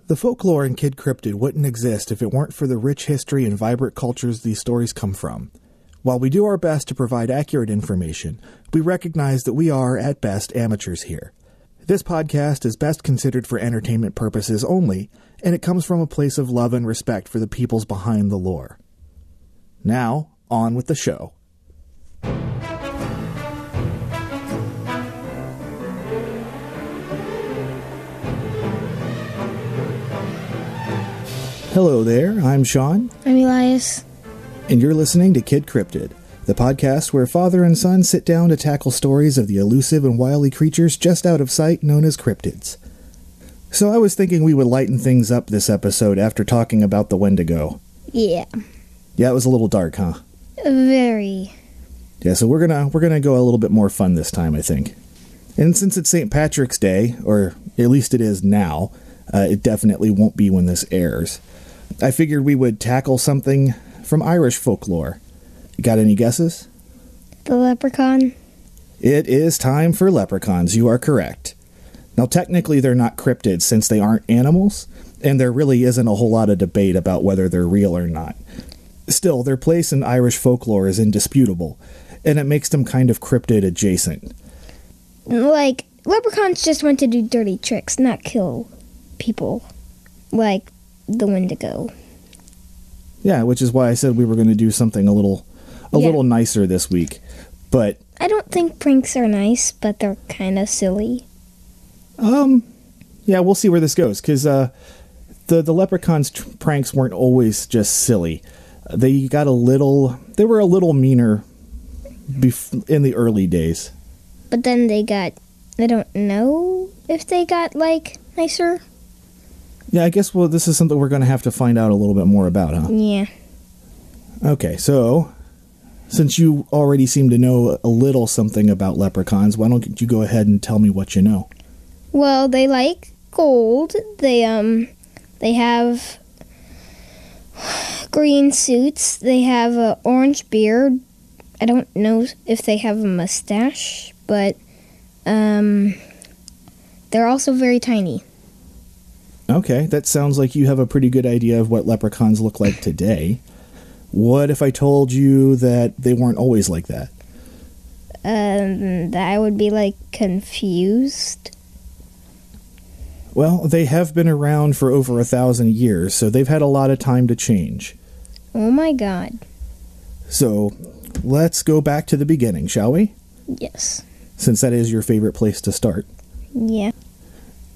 The folklore in Kid Cryptid wouldn't exist if it weren't for the rich history and vibrant cultures these stories come from. While we do our best to provide accurate information, we recognize that we are, at best, amateurs here. This podcast is best considered for entertainment purposes only, and it comes from a place of love and respect for the peoples behind the lore. Now, on with the show. Hello there, I'm Sean. I'm Elias. And you're listening to Kid Cryptid, the podcast where father and son sit down to tackle stories of the elusive and wily creatures just out of sight known as cryptids. So I was thinking we would lighten things up this episode after talking about the Wendigo. Yeah. Yeah, it was a little dark, huh? Very. Yeah, so we're gonna go a little bit more fun this time, I think. And since it's St. Patrick's Day, or at least it is now, it definitely won't be when this airs, I figured we would tackle something from Irish folklore. You got any guesses? The leprechaun? It is time for leprechauns, you are correct. Now technically they're not cryptids since they aren't animals, and there really isn't a whole lot of debate about whether they're real or not. Still, their place in Irish folklore is indisputable, and it makes them kind of cryptid adjacent. Like, leprechauns just want to do dirty tricks, not kill people. Like the Wendigo. Yeah, which is why I said we were going to do something a little nicer this week. But I don't think pranks are nice, but they're kind of silly. Yeah, we'll see where this goes, because the leprechauns' pranks weren't always just silly. They were a little meaner in the early days. But then I don't know if they got, nicer. Yeah, I guess, this is something we're going to have to find out a little bit more about, huh? Yeah. Okay, so, since you already seem to know a little something about leprechauns, why don't you go ahead and tell me what you know? Well, they like gold. They have green suits. They have an orange beard. I don't know if they have a mustache, but they're also very tiny. Okay, that sounds like you have a pretty good idea of what leprechauns look like today. What if I told you that they weren't always like that? I would be, confused. Well, they have been around for over 1,000 years, so they've had a lot of time to change. Oh my god. So, let's go back to the beginning, shall we? Yes. Since that is your favorite place to start. Yeah.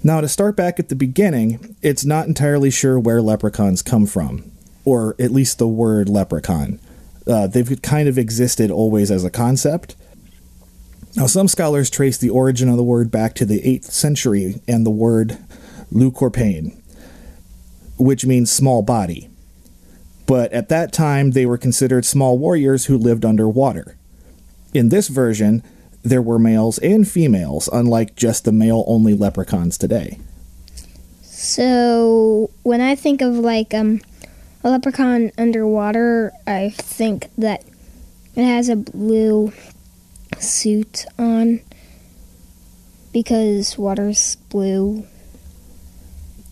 Now, to start back at the beginning, it's not entirely sure where leprechauns come from, or at least the word leprechaun. They've kind of existed always as a concept. Now, some scholars trace the origin of the word back to the 8th century and the word leucorpain, which means small body. But at that time, they were considered small warriors who lived underwater. In this version, there were males and females, unlike just the male-only leprechauns today. So, when I think of, a leprechaun underwater, I think that it has a blue suit on, because water's blue.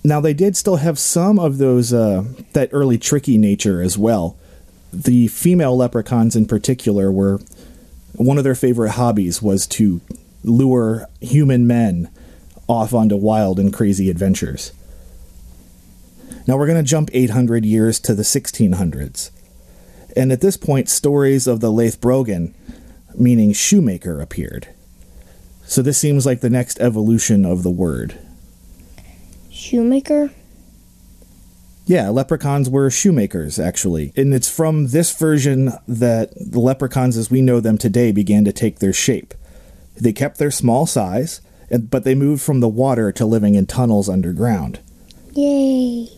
Now, they did still have some of those, that early tricky nature as well. The female leprechauns in particular were... One of their favorite hobbies was to lure human men off onto wild and crazy adventures. Now we're going to jump 800 years to the 1600s. And at this point, stories of the Laith Brogan, meaning shoemaker, appeared. So this seems like the next evolution of the word. Shoemaker? Yeah, leprechauns were shoemakers, actually. And it's from this version that the leprechauns as we know them today began to take their shape. They kept their small size, but they moved from the water to living in tunnels underground. Yay!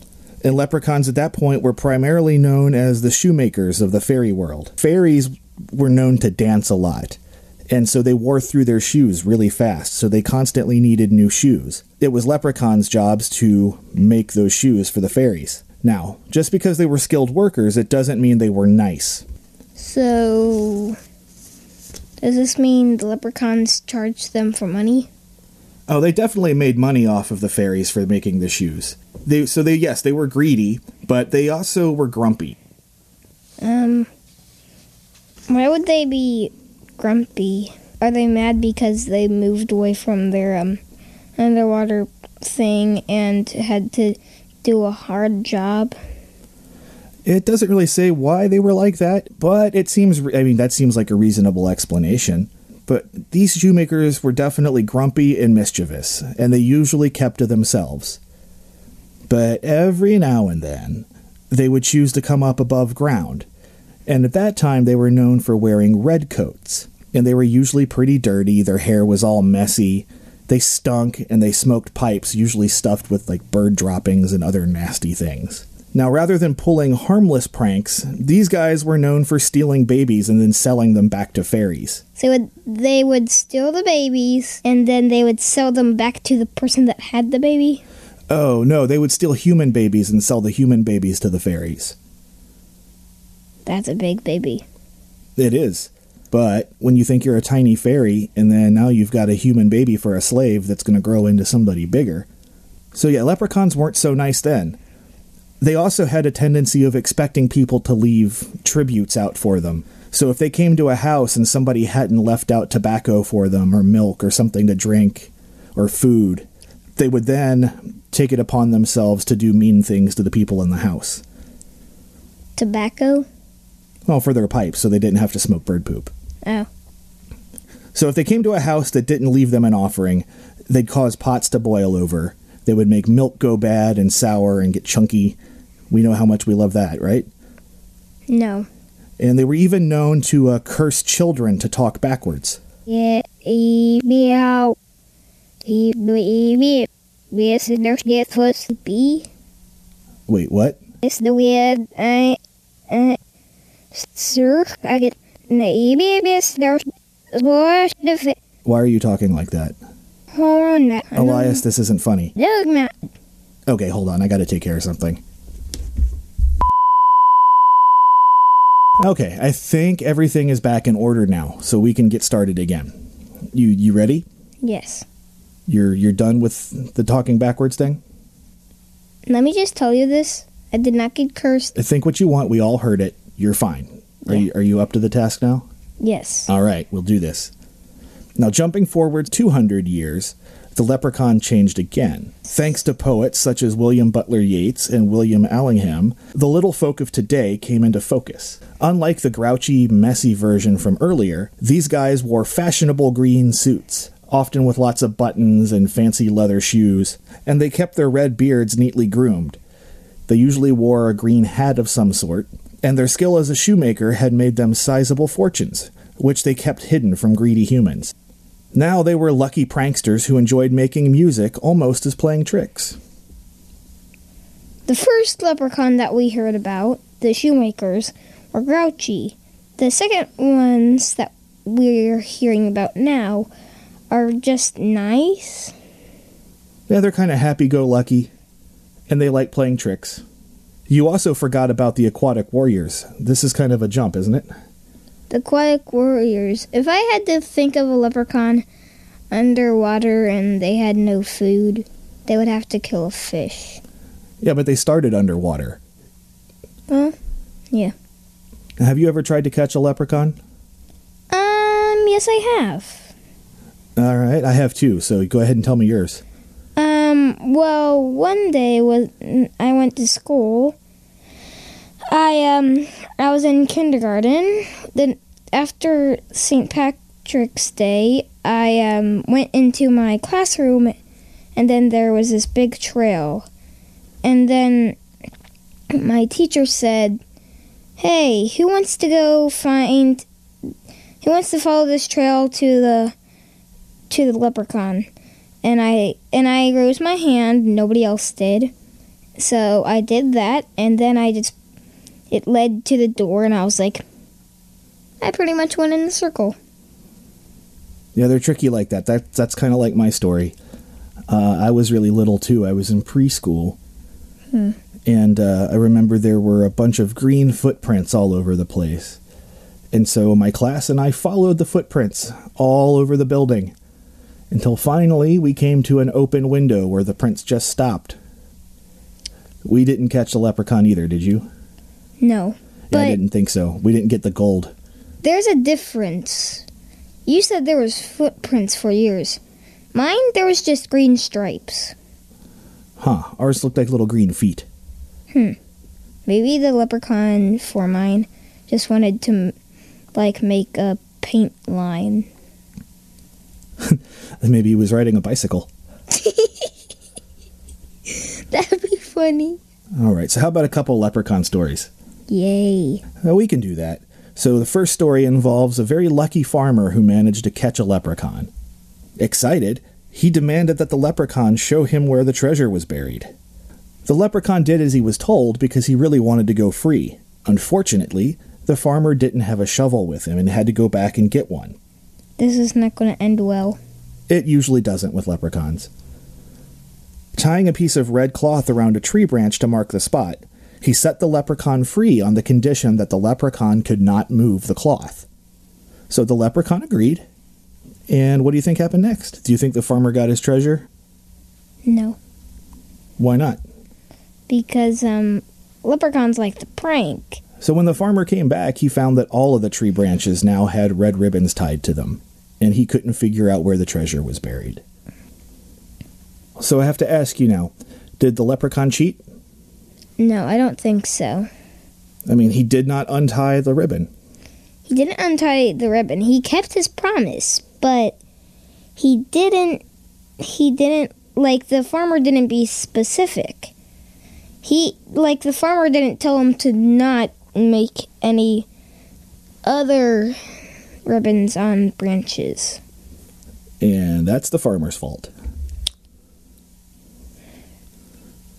And leprechauns at that point were primarily known as the shoemakers of the fairy world. Fairies were known to dance a lot, and so they wore through their shoes really fast, so they constantly needed new shoes. It was leprechauns' jobs to make those shoes for the fairies. Now, just because they were skilled workers, it doesn't mean they were nice. So, does this mean the leprechauns charged them for money? Oh, they definitely made money off of the fairies for making the shoes. They were greedy, but they also were grumpy. Why would they be grumpy? Are they mad because they moved away from their underwater thing and had to do a hard job? It doesn't really say why they were like that, but that seems like a reasonable explanation. But these shoemakers were definitely grumpy and mischievous, and they usually kept to themselves. But every now and then, they would choose to come up above ground, and at that time they were known for wearing red coats, and they were usually pretty dirty, their hair was all messy, they stunk, and they smoked pipes, usually stuffed with like bird droppings and other nasty things. Now, rather than pulling harmless pranks, these guys were known for stealing babies and then selling them back to fairies. So they would steal the babies, and then they would sell them back to the person that had the baby? Oh, no, they would steal human babies and sell the human babies to the fairies. That's a big baby. It is. But when you think you're a tiny fairy, and then now you've got a human baby for a slave that's going to grow into somebody bigger. So yeah, leprechauns weren't so nice then. They also had a tendency of expecting people to leave tributes out for them. So if they came to a house and somebody hadn't left out tobacco for them, or milk, or something to drink, or food, they would then take it upon themselves to do mean things to the people in the house. Tobacco? Well, for their pipes, so they didn't have to smoke bird poop. Oh. So if they came to a house that didn't leave them an offering, they'd cause pots to boil over. They would make milk go bad and sour and get chunky. We know how much we love that, right? No. And they were even known to curse children to talk backwards. Wait, what? It's the weird, sir, I get Why are you talking like that? Elias, this isn't funny. Okay, hold on, I gotta take care of something. Okay, I think everything is back in order now, so we can get started again. You ready? Yes. You're done with the talking backwards thing? Let me just tell you this. I did not get cursed. Think what you want. We all heard it. You're fine. Yeah. Are you up to the task now? Yes. All right, we'll do this. Now, jumping forward 200 years, the leprechaun changed again. Thanks to poets such as William Butler Yeats and William Allingham, the little folk of today came into focus. Unlike the grouchy, messy version from earlier, these guys wore fashionable green suits, often with lots of buttons and fancy leather shoes, and they kept their red beards neatly groomed. They usually wore a green hat of some sort, and their skill as a shoemaker had made them sizable fortunes, which they kept hidden from greedy humans. Now they were lucky pranksters who enjoyed making music almost as playing tricks. The first leprechaun that we heard about, the shoemakers, were grouchy. The second ones that we're hearing about now are just nice. Yeah, they're kind of happy-go-lucky, and they like playing tricks. You also forgot about the aquatic warriors. This is kind of a jump, isn't it? The aquatic warriors. If I had to think of a leprechaun underwater and they had no food, they would have to kill a fish. Yeah, but they started underwater. Well, yeah. Have you ever tried to catch a leprechaun? Yes I have. All right, I have too, so go ahead and tell me yours. Well, one day when I went to school, I was in kindergarten. Then after St. Patrick's Day, I went into my classroom, and then there was this big trail. And then my teacher said, "Hey, who wants to follow this trail to the leprechaun?" And I raised my hand. Nobody else did. So I did that, and then it led to the door, and I was like, I pretty much went in the circle. Yeah, they're tricky like that. That's kind of like my story. I was really little, too. I was in preschool. And I remember there were a bunch of green footprints all over the place. And so my class and I followed the footprints all over the building. Until finally we came to an open window where the prince just stopped. We didn't catch the leprechaun either, did you? No. Yeah, I didn't think so. We didn't get the gold. There's a difference. You said there was footprints for yours. Mine, there was just green stripes. Huh, ours looked like little green feet. Maybe the leprechaun for mine just wanted to, make a paint line. Maybe he was riding a bicycle. That'd be funny. All right, so how about a couple leprechaun stories? Yay. Well, we can do that. So the first story involves a very lucky farmer who managed to catch a leprechaun. Excited, he demanded that the leprechaun show him where the treasure was buried. The leprechaun did as he was told because he really wanted to go free. Unfortunately, the farmer didn't have a shovel with him and had to go back and get one. This is not going to end well. It usually doesn't with leprechauns. Tying a piece of red cloth around a tree branch to mark the spot, he set the leprechaun free on the condition that the leprechaun could not move the cloth. So the leprechaun agreed. And what do you think happened next? Do you think the farmer got his treasure? No. Why not? Because, leprechauns like to prank. So when the farmer came back, he found that all of the tree branches now had red ribbons tied to them, and he couldn't figure out where the treasure was buried. So I have to ask you now, did the leprechaun cheat? No, I don't think so. I mean, he did not untie the ribbon. He didn't untie the ribbon. He kept his promise, but he didn't, the farmer didn't be specific. The farmer didn't tell him to not make any other ribbons on branches. And that's the farmer's fault.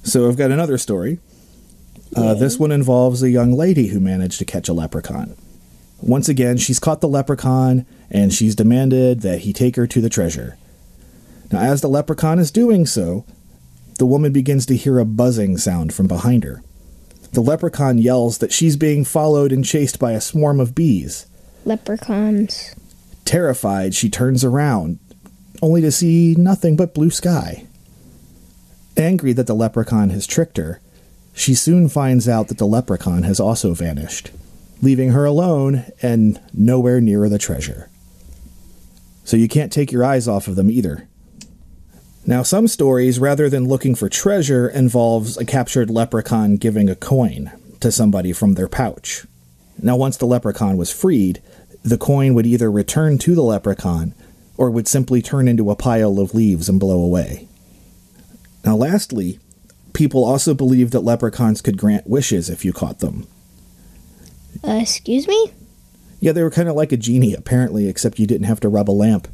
So I've got another story. This one involves a young lady who managed to catch a leprechaun. Once again, she's caught the leprechaun, and she's demanded that he take her to the treasure. Now, as the leprechaun is doing so, the woman begins to hear a buzzing sound from behind her. The leprechaun yells that she's being followed and chased by a swarm of bees. Leprechauns. Terrified, she turns around, only to see nothing but blue sky. Angry that the leprechaun has tricked her, she soon finds out that the leprechaun has also vanished, leaving her alone and nowhere near the treasure. So you can't take your eyes off of them either. Now, some stories, rather than looking for treasure, involves a captured leprechaun giving a coin to somebody from their pouch. Now, once the leprechaun was freed, the coin would either return to the leprechaun or would simply turn into a pile of leaves and blow away. Now, lastly, people also believed that leprechauns could grant wishes if you caught them. Excuse me? Yeah, they were kind of like a genie, apparently, except you didn't have to rub a lamp.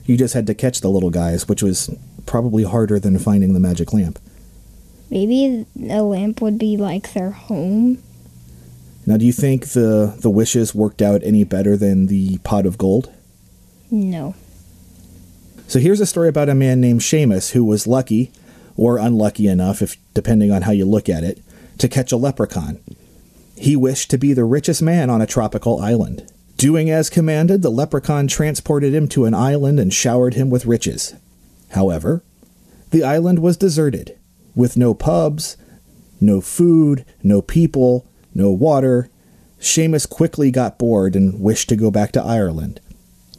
You just had to catch the little guys, which was probably harder than finding the magic lamp. Maybe a lamp would be like their home. Now, do you think the wishes worked out any better than the pot of gold? No. So here's a story about a man named Seamus who was lucky, or unlucky enough, if depending on how you look at it, to catch a leprechaun. He wished to be the richest man on a tropical island. Doing as commanded, the leprechaun transported him to an island and showered him with riches. However, the island was deserted, with no pubs, no food, no people, no water. Seamus quickly got bored and wished to go back to Ireland,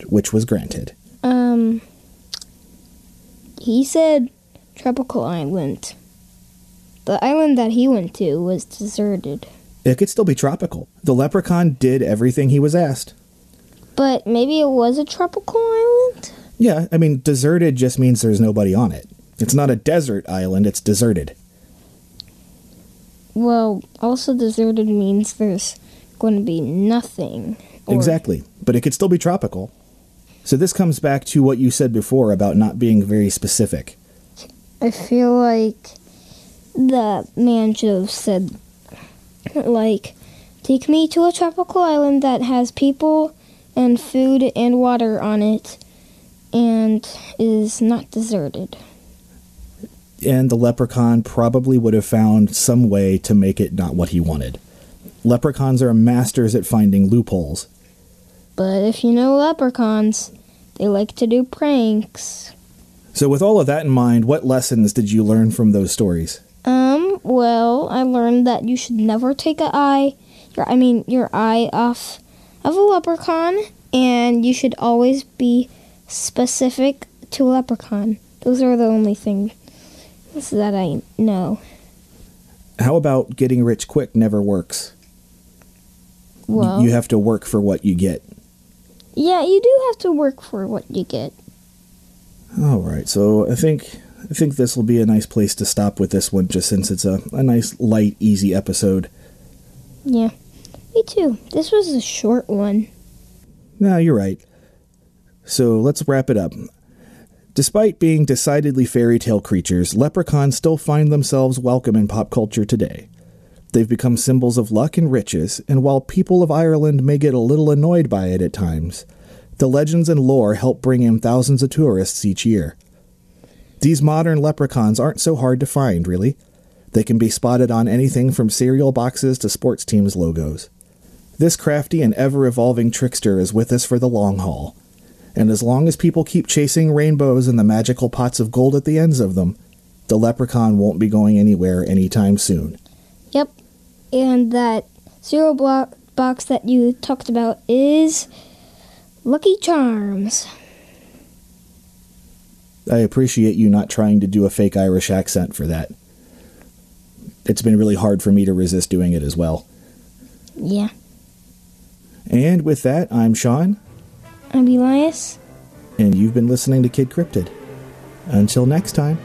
which was granted. He said tropical island. The island that he went to was deserted. It could still be tropical. The leprechaun did everything he was asked. But maybe it was a tropical island? Yeah, I mean, deserted just means there's nobody on it. It's not a desert island, it's deserted. Well, also deserted means there's going to be nothing. Exactly, but it could still be tropical. So this comes back to what you said before about not being very specific. I feel like the man should have said, take me to a tropical island that has people and food and water on it and is not deserted. And the leprechaun probably would have found some way to make it not what he wanted. Leprechauns are masters at finding loopholes. But if you know leprechauns, they like to do pranks. So with all of that in mind, what lessons did you learn from those stories? Well, I learned that you should never take your eye off of a leprechaun, and you should always be specific to a leprechaun. Those are the only things that I know. How about getting rich quick never works? Well, you have to work for what you get. Yeah, you do have to work for what you get. All right, so I think this will be a nice place to stop with this one, just since it's a nice, light, easy episode. Yeah, me too. This was a short one. No, you're right. So let's wrap it up. Despite being decidedly fairy tale creatures, leprechauns still find themselves welcome in pop culture today. They've become symbols of luck and riches, and while people of Ireland may get a little annoyed by it at times, the legends and lore help bring in thousands of tourists each year. These modern leprechauns aren't so hard to find, really. They can be spotted on anything from cereal boxes to sports teams' logos. This crafty and ever-evolving trickster is with us for the long haul. And as long as people keep chasing rainbows and the magical pots of gold at the ends of them, the leprechaun won't be going anywhere anytime soon. Yep, and that cereal box that you talked about is Lucky Charms. I appreciate you not trying to do a fake Irish accent for that. It's been really hard for me to resist doing it as well. Yeah. And with that, I'm Sean. I'm Elias. And you've been listening to Kid Cryptid. Until next time.